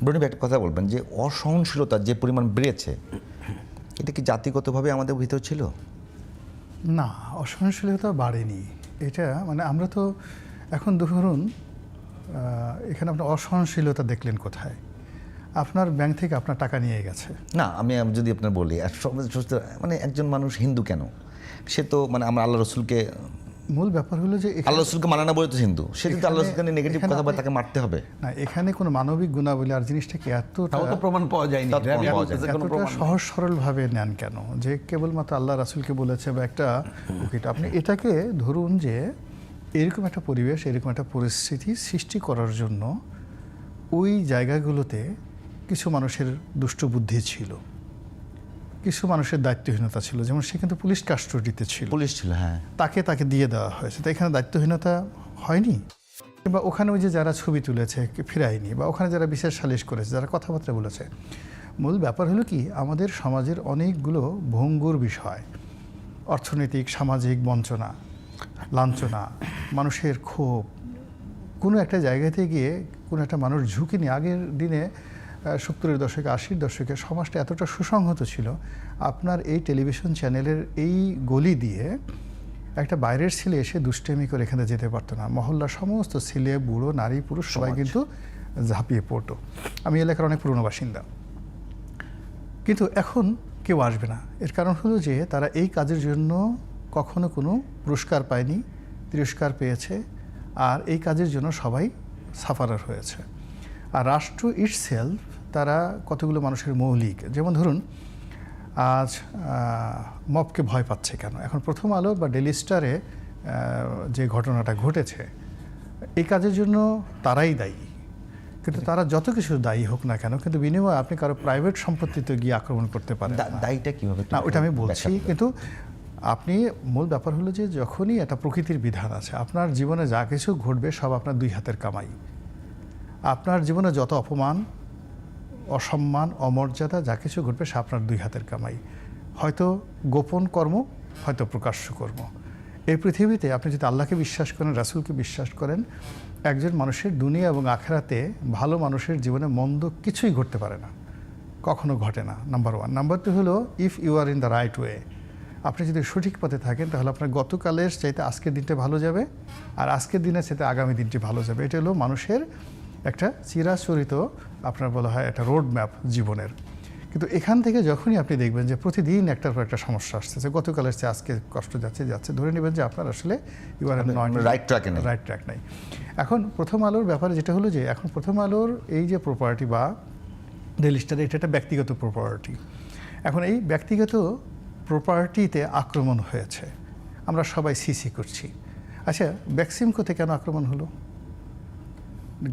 ব্রণীব একটা কথা বলবেন যে অসহনশীলতা যে পরিমাণ বেড়েছে, এটা কি জাতিগতভাবে আমাদের ভিতর ছিল? না, অসহনশীলতা বাড়েনি। এটা মানে আমরা তো এখন ধরুন এখানে আপনার অসহনশীলতা দেখলেন কোথায়? আপনার ব্যাংক থেকে আপনার টাকা নিয়ে গেছে। না, আমি যদি আপনার বলি মানে একজন মানুষ হিন্দু কেন? সে তো মানে আমরা আল্লাহ রসুলকে, মূল ব্যাপার হলো যে আল্লাহ রসুলকে মানে না বলে তো হিন্দু, সে কিন্তু আল্লাহ রসুলকে নেগেটিভ কথা বলে তাকে মারতে হবে না। এখানে কোনো মানবিক গুণাবলী আর জিনিসটাকে এতটা প্রমাণ পাওয়া যায়নি, এতটা সহজ সরলভাবে নেন কেন? যে কেবলমাত্র আল্লাহ রাসূলকে বলেছে বা একটা আপনি এটাকে ধরুন যে এরকম একটা পরিবেশ, এরকম একটা পরিস্থিতি সৃষ্টি করার জন্য ওই জায়গাগুলোতে কিছু মানুষের দুষ্ট বুদ্ধি ছিল, কিছু মানুষের দায়িত্বহীনতা ছিল। যেমন সে কিন্তু পুলিশ কাস্টডিতে ছিল, পুলিশ ছিল, হ্যাঁ, তাকে দিয়ে দেওয়া হয়েছে। তো এখানে দায়িত্বহীনতা হয়নি? কিংবা ওখানে ওই যে যারা ছবি তুলেছে ফিরায়নি, বা ওখানে যারা বিশেষ সালিশ করেছে, যারা কথাবার্তা বলেছে। মূল ব্যাপার হলো কি, আমাদের সমাজের অনেকগুলো ভঙ্গুর বিষয়, অর্থনৈতিক সামাজিক বঞ্চনা, লাঞ্ছনা, মানুষের ক্ষোভ, কোনো একটা জায়গাতে গিয়ে কোনো একটা মানুষ ঝুঁকি নিয়ে। আগের দিনে 70-এর দশকে 80-র দশকে সমাজটা এতটা সুসংহত ছিল, আপনার এই টেলিভিশন চ্যানেলের এই গলি দিয়ে একটা বাইরের ছেলে এসে দুষ্টেমি করে এখানে যেতে পারতো না। মহল্লার সমস্ত ছেলে, বুড়ো, নারী, পুরুষ সবাই কিন্তু ঝাঁপিয়ে পড়তো। আমি এলাকার অনেক পুরনো বাসিন্দা, কিন্তু এখন কেউ আসবে না। এর কারণ হলো যে তারা এই কাজের জন্য কখনো কোনো পুরস্কার পায়নি, তিরস্কার পেয়েছে, আর এই কাজের জন্য সবাই সাফারার হয়েছে। আর রাষ্ট্র ইটসেলফ তারা কতগুলো মানুষের মৌলিক, যেমন ধরুন আজ মবকে ভয় পাচ্ছে কেন? এখন প্রথম আলো বা ডেইলি স্টারে যে ঘটনাটা ঘটেছে, এই কাজের জন্য তারাই দায়ী। কিন্তু তারা যত কিছু দায়ী হোক না কেন, কিন্তু বিনিময়ে আপনি কারো প্রাইভেট সম্পত্তিতে গিয়ে আক্রমণ করতে পারেন। দায়ীটা কীভাবে? না, ওইটা আমি বলছি, কিন্তু আপনি মূল ব্যাপার হলো যে যখনই একটা প্রকৃতির বিধান আছে, আপনার জীবনে যা কিছু ঘটবে সব আপনার দুই হাতের কামাই। আপনার জীবনে যত অপমান, অসম্মান, অমর্যাদা যা কিছু ঘটবে সে আপনার দুই হাতের কামাই। হয়তো গোপন কর্ম, হয়তো প্রকাশ্য কর্ম। এই পৃথিবীতে আপনি যদি আল্লাহকে বিশ্বাস করেন, রাসূলকে বিশ্বাস করেন, একজন মানুষের দুনিয়া এবং আখেরাতে ভালো মানুষের জীবনে মন্দ কিছুই ঘটতে পারে না, কখনো ঘটে না, নাম্বার ওয়ান। নাম্বার টু হলো, if you are in the right way, আপনি যদি সঠিক পথে থাকেন তাহলে আপনার গতকালের চাইতে আজকের দিনটা ভালো যাবে, আর আজকের দিনের চাইতে আগামী দিনটি ভালো যাবে। এটা হলো মানুষের একটা চিরাচরিত, আপনার বলা হয় একটা রোড ম্যাপ জীবনের। কিন্তু এখান থেকে যখনই আপনি দেখবেন যে প্রতিদিন একটার পর একটা সমস্যা আসতেছে, গতকালের চেয়ে আজকে কষ্ট যাচ্ছে, ধরে নেবেন যে আপনার আসলে রাইট ট্র্যাক নাই। এখন প্রথম আলোর ব্যাপারে যেটা হলো যে, এখন প্রথম আলোর এই যে প্রপার্টি বা ডেইলি স্টার, এটা একটা ব্যক্তিগত প্রপার্টি। এখন এই ব্যক্তিগত প্রপার্টিতে আক্রমণ হয়েছে, আমরা সবাই সিসি করছি। আচ্ছা, বেক্সিমকোতে কেন আক্রমণ হলো?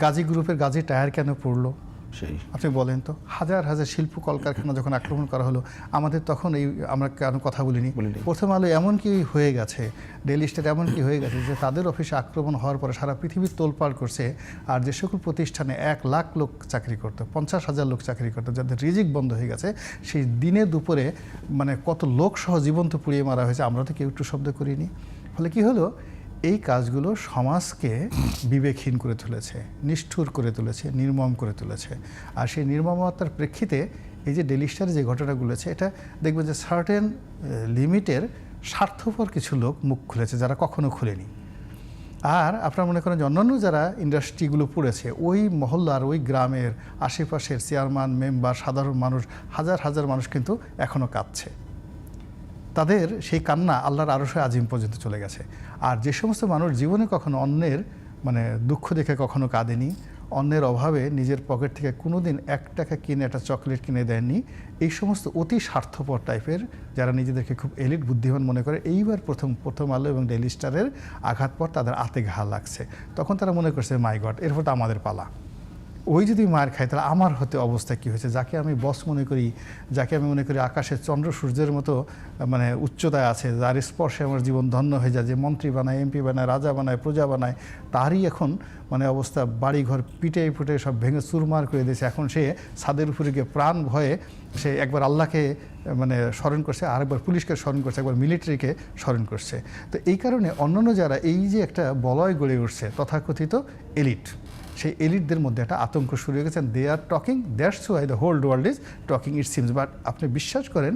গাজী গ্রুপের গাজী টায়ার কেন পড়লো? সেই আপনি বলেন তো। হাজার হাজার শিল্প কলকারখানা যখন আক্রমণ করা হলো, আমাদের তখন আমরা কেন কথা বলিনি? প্রথম আলো এমন কি হয়ে গেছে, ডেইলি স্টার এমন কি হয়ে গেছে যে তাদের অফিসে আক্রমণ হওয়ার পরে সারা পৃথিবীর তোলপাড় করছে। আর যে সকল প্রতিষ্ঠানে 1 লাখ লোক চাকরি করতো, 50,000 লোক চাকরি করতো, যাদের রিজিক বন্ধ হয়ে গেছে, সেই দিনে দুপুরে মানে কত লোক সহ জীবন্ত পুড়িয়ে মারা হয়েছে, আমরা তো কেউ একটু শব্দ করিনি। ফলে কি হলো, এই কাজগুলো সমাজকে বিবেকহীন করে তুলেছে, নিষ্ঠুর করে তুলেছে, নির্মম করে তুলেছে। আর সেই নির্মমতার প্রেক্ষিতে এই যে ডেইলি স্টারে যে ঘটনাগুলো আছে, এটা দেখবেন যে সার্টেন লিমিটের স্বার্থপর কিছু লোক মুখ খুলেছে, যারা কখনো খুলেনি। আর আপনারা মনে করেন যে অন্যান্য যারা ইন্ডাস্ট্রিগুলো পড়েছে, ওই মহল্লার, ওই গ্রামের আশেপাশের চেয়ারম্যান, মেম্বার, সাধারণ মানুষ, হাজার হাজার মানুষ কিন্তু এখনও কাঁদছে। তাদের সেই কান্না আল্লাহর আরশে আজিম পর্যন্ত চলে গেছে। আর যে সমস্ত মানুষ জীবনে কখনো অন্যের মানে দুঃখ দেখে কখনো কাঁদেনি, অন্যের অভাবে নিজের পকেট থেকে কোনোদিন 1 টাকা কিনে একটা চকলেট কিনে দেননি, এই সমস্ত অতি স্বার্থপর টাইপের যারা নিজেদেরকে খুব এলিট বুদ্ধিমান মনে করে, এইবার প্রথম আলো এবং ডেইলি স্টারের আঘাত পর তাদের আতে ঘা লাগছে। তখন তারা মনে করছে মাই গড, এরপর তো আমাদের পালা। ওই যদি মার খায় তাহলে আমার হতে অবস্থা কী হয়েছে? যাকে আমি বস মনে করি, যাকে আমি মনে করি আকাশে চন্দ্র সূর্যের মতো মানে উচ্চতায় আছে, যার স্পর্শে আমার জীবন ধন্য হয়ে যায়, যে মন্ত্রী বানায়, এমপি বানায়, রাজা বানায়, প্রজা বানায়, তারই এখন মানে অবস্থা বাড়িঘর পিটে ফুটে সব ভেঙে চুরমার করে দিয়েছে। এখন সে ছাদের উপরে গিয়ে প্রাণ ভয়ে সে একবার আল্লাহকে মানে স্মরণ করছে, আরেকবার পুলিশকে স্মরণ করছে, একবার মিলিটারিকে স্মরণ করছে। তো এই কারণে অন্যান্য যারা এই যে একটা বলয় গড়ে উঠছে তথাকথিত এলিট, সেই এলিটদের মধ্যে একটা আতঙ্ক শুরু হয়ে গেছে। They are talking, that's why the whole world is talking it seems. But আপনি বিশ্বাস করেন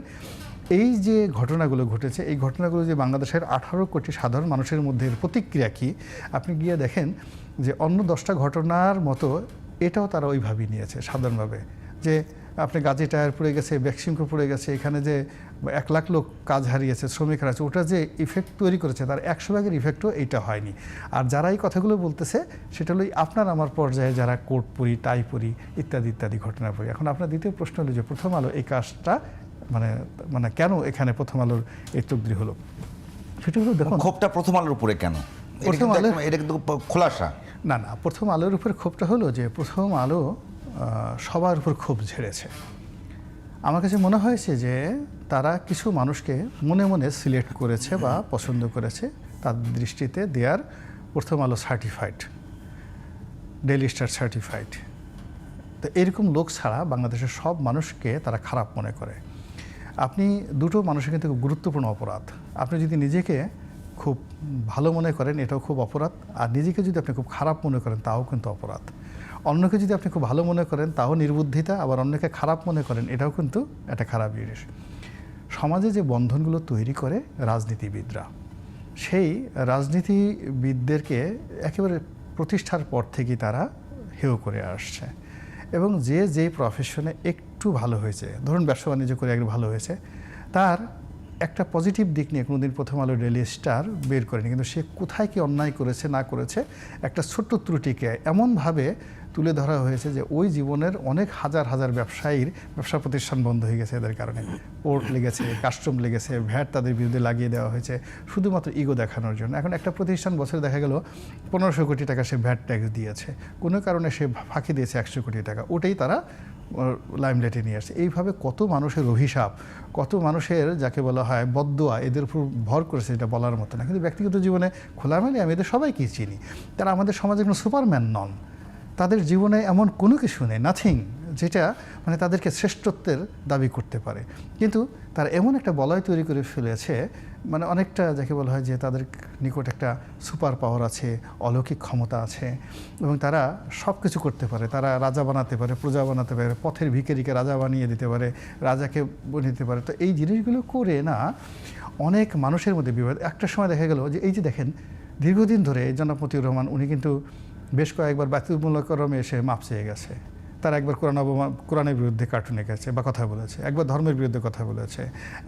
এই যে ঘটনাগুলো ঘটেছে, এই ঘটনাগুলো যে বাংলাদেশের 18 কোটি সাধারণ মানুষের মধ্যে এর প্রতিক্রিয়া কী, আপনি গিয়ে দেখেন যে অন্য 10টা ঘটনার মতো এটাও তারা ওইভাবেই নিয়েছে সাধারণভাবে। যে আপনি গাজী টায়ার পড়ে গেছে, ব্যাকসিমকো পড়ে গেছে, এখানে যে 1 লাখ লোক কাজ হারিয়েছে, শ্রমিক হারিয়েছে, ওটা যে ইফেক্ট তৈরি করেছে তার 100 ভাগের ইফেক্টও এইটা হয়নি। আর যারা এই কথাগুলো বলতেছে সেটা হলো আপনার আমার পর্যায়ে যারা কোট পরি, টাই পরি, ইত্যাদি ইত্যাদি ঘটনা পরি। এখন আপনার দ্বিতীয় প্রশ্ন হলো যে প্রথম আলো এই কাজটা মানে কেন এখানে প্রথম আলোর এই তকদির হলো, সেটা হলো দেখুন ক্ষোভটা প্রথম আলোর উপরে কেন? এটা কিন্তু খোলাসা না। প্রথম আলোর উপর ক্ষোভটা হলো যে প্রথম আলো সবার উপর ক্ষোভ ঝেড়েছে। আমার কাছে মনে হয়েছে যে তারা কিছু মানুষকে মনে মনে সিলেক্ট করেছে বা পছন্দ করেছে, তাদের দৃষ্টিতে দেয়ার প্রথম আলো সার্টিফাইড, ডেইলি স্টার সার্টিফাইড। তো এরকম লোক ছাড়া বাংলাদেশের সব মানুষকে তারা খারাপ মনে করে। আপনি দুটো মানুষের কিন্তু খুব গুরুত্বপূর্ণ অপরাধ। আপনি যদি নিজেকে খুব ভালো মনে করেন এটাও খুব অপরাধ, আর নিজেকে যদি আপনি খুব খারাপ মনে করেন তাও কিন্তু অপরাধ। অন্যকে যদি আপনি খুব ভালো মনে করেন তাও নির্বুদ্ধিতা, আবার অন্যকে খারাপ মনে করেন এটাও কিন্তু একটা খারাপ জিনিস। সমাজে যে বন্ধনগুলো তৈরি করে রাজনীতিবিদরা, সেই রাজনীতিবিদদেরকে একেবারে প্রতিষ্ঠার পর থেকেই তারা হেয় করে আসছে। এবং যে যেই প্রফেশনে একটু ভালো হয়েছে, ধরুন ব্যবসা বাণিজ্য করে একটু ভালো হয়েছে, তার একটা পজিটিভ দিক নিয়ে কোনোদিন প্রথম আলো ডেইলি স্টার বের করেনি। কিন্তু সে কোথায় কি অন্যায় করেছে না করেছে একটা ছোট্ট ত্রুটিকে এমনভাবে তুলে ধরা হয়েছে যে ওই জীবনের অনেক হাজার হাজার ব্যবসায়ীর ব্যবসা প্রতিষ্ঠান বন্ধ হয়ে গেছে এদের কারণে। পোর্ট লেগেছে, কাস্টম লেগেছে, ভ্যাট তাদের বিরুদ্ধে লাগিয়ে দেওয়া হয়েছে শুধুমাত্র ইগো দেখানোর জন্য। এখন একটা প্রতিষ্ঠান বছরে দেখা গেল 1500 কোটি টাকা সে ভ্যাট ট্যাক্স দিয়েছে, কোনো কারণে সে ফাঁকি দিয়েছে 100 কোটি টাকা, ওটাই তারা লাইমলাইটে নিয়ে আসছে। এইভাবে কত মানুষের অভিশাপ, কত মানুষের যাকে বলা হয় বদদোয়া এদের উপর ভর করেছে, এটা বলার মতো না। কিন্তু ব্যক্তিগত জীবনে খোলামেলে আমি এদের সবাইকেই চিনি। তারা আমাদের সমাজে কোনো সুপারম্যান নন, তাদের জীবনে এমন কোনো কিছু নেই, নাথিং, যেটা মানে তাদেরকে শ্রেষ্ঠত্বের দাবি করতে পারে। কিন্তু তারা এমন একটা বলয় তৈরি করে ফেলেছে, মানে অনেকটা যাকে বলা হয় যে তাদের নিকট একটা সুপার পাওয়ার আছে, অলৌকিক ক্ষমতা আছে, এবং তারা সব কিছু করতে পারে। তারা রাজা বানাতে পারে, প্রজা বানাতে পারে, পথের ভিখারিকে রাজা বানিয়ে দিতে পারে, রাজাকে নিতে পারে। তো এই জিনিসগুলো করে না অনেক মানুষের মধ্যে বিভেদ। একটা সময় দেখা গেল যে এই যে দেখেন দীর্ঘদিন ধরে জনাব মতিউর রহমান উনি কিন্তু বেশ কয়েকবার বায়তুল মুকাররমে এসে মাপ চেয়ে গেছে। তারা একবার কোরআনের বিরুদ্ধে কার্টুনে গেছে বা কথা বলেছে, একবার ধর্মের বিরুদ্ধে কথা বলেছে,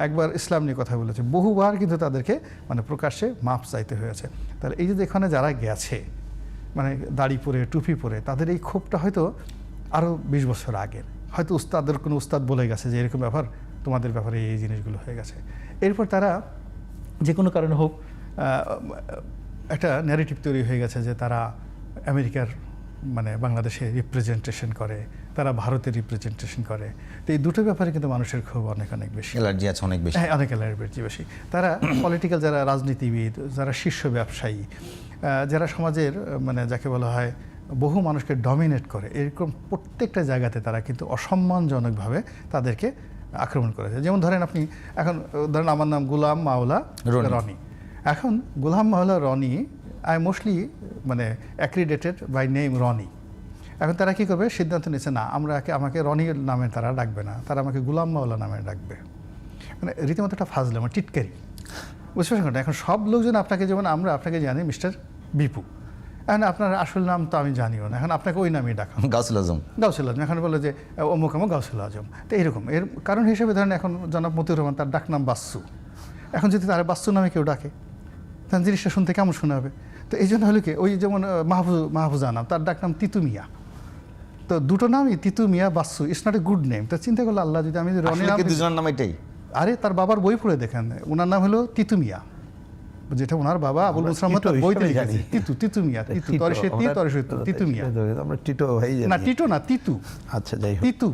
একবার ইসলাম নিয়ে কথা বলেছে, বহুবার কিন্তু তাদেরকে মানে প্রকাশ্যে মাপ চাইতে হয়েছে। তাহলে এই যে এখানে যারা গেছে মানে দাড়ি পরে টুপি পরে, তাদের এই ক্ষোভটা হয়তো আরও 20 বছর আগের, হয়তো উস্তাদের কোনো উস্তাদ বলে গেছে যে এরকম ব্যাপার, তোমাদের ব্যাপারে এই জিনিসগুলো হয়ে গেছে। এরপর তারা যে কোনো কারণে হোক একটা ন্যারেটিভ তৈরি হয়ে গেছে যে তারা আমেরিকার মানে বাংলাদেশে রিপ্রেজেন্টেশন করে, তারা ভারতের রিপ্রেজেন্টেশন করে। তো এই দুটো ব্যাপারে কিন্তু মানুষের খুব অনেক বেশি অ্যালার্জি আছে, অনেক বেশি। হ্যাঁ, অনেক অ্যালার্জি বেশি। তারা পলিটিক্যাল যারা রাজনীতিবিদ, যারা শীর্ষ ব্যবসায়ী, যারা সমাজের মানে যাকে বলা হয় বহু মানুষকে ডমিনেট করে, এরকম প্রত্যেকটা জায়গাতে তারা কিন্তু অসম্মানজনকভাবে তাদেরকে আক্রমণ করেছে। যেমন ধরেন আপনি এখন ধরেন আমার নাম গোলাম মাওলা রনি। এখন গোলাম মাওলা রনি আই মোস্টলি মানে অ্যাক্রিডেটেড বাই নেম রনি। এখন তারা কী করবে, সিদ্ধান্ত নিচ্ছে না আমাকে রনির নামে তারা ডাকবে না, তারা আমাকে গোলাম মাওলা নামে ডাকবে। মানে রীতিমতো একটা ফাজলাম, টিটকারি, বুঝতে পারছেন? এখন সব লোকজন আপনাকে, যেমন আমরা আপনাকে জানি মিস্টার বিপু, এখন আপনার আসল নাম তো আমি জানিও না, এখন আপনাকে ওই নামেই ডাকা, গাউসুল আজম। এখন বলে যে অমুক আমুক গাউসুল আজম। তো এরকম এর কারণ হিসেবে ধরেন এখন জনাব মতিউর রহমান, তার ডাকনাম বাচ্চু। এখন যদি তার বাচ্চু নামে কেউ ডাকে তখন জিনিসটা শুনতে কেমন শোনা হবে? তো এই জন্য হলো কি, ওই যেমন মাহফুজা নাম, তার ডাকনাম তিতু মিয়া। তো দুটো নামই Titu Mia Bachchu, it's not a good name. তো চিন্তা করলো আল্লাহ যদি আমি দুজনের নাম এটাই, আরে তার বাবার বই পড়ে দেখেন, ওনার নাম হলো তিতু মিয়া, যেটা ওনার বাবা আবুল মুসলাম বইতে লিখেছে তিতু মিয়া, তিতু মিয়া। আমরা টিটো ভাই না, টিটো না, তিতু। আচ্ছা, যাই হোক, তিতু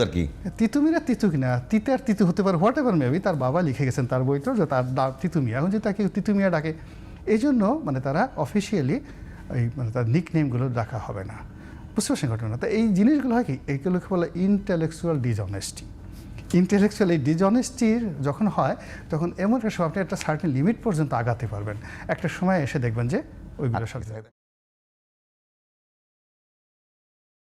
আর কি, তিতু কিনা, তিতে আর তিতু হতে পারে, হোয়াট এভার মেবি, তার বাবা লিখে গেছেন তার বইটা যে তার তিতু মিয়া। এখন যে তাকে তিতু মিয়া ডাকে, এই জন্য মানে তারা অফিসিয়ালি এই মানে তার নিক নেমগুলো রাখা হবে না, বুঝতে পারছেন ঘটনা? তো এই জিনিসগুলো হয় কি, এইগুলোকে বলে ইন্টেলেকচুয়াল ডিসঅনেস্টি। ইন্টেলেকচুয়াল এই ডিসঅনেস্টির যখন হয় তখন এমন একটা সময় আপনি একটা সার্টেন লিমিট পর্যন্ত আগাতে পারবেন, একটা সময় এসে দেখবেন যে ওইগুলো সব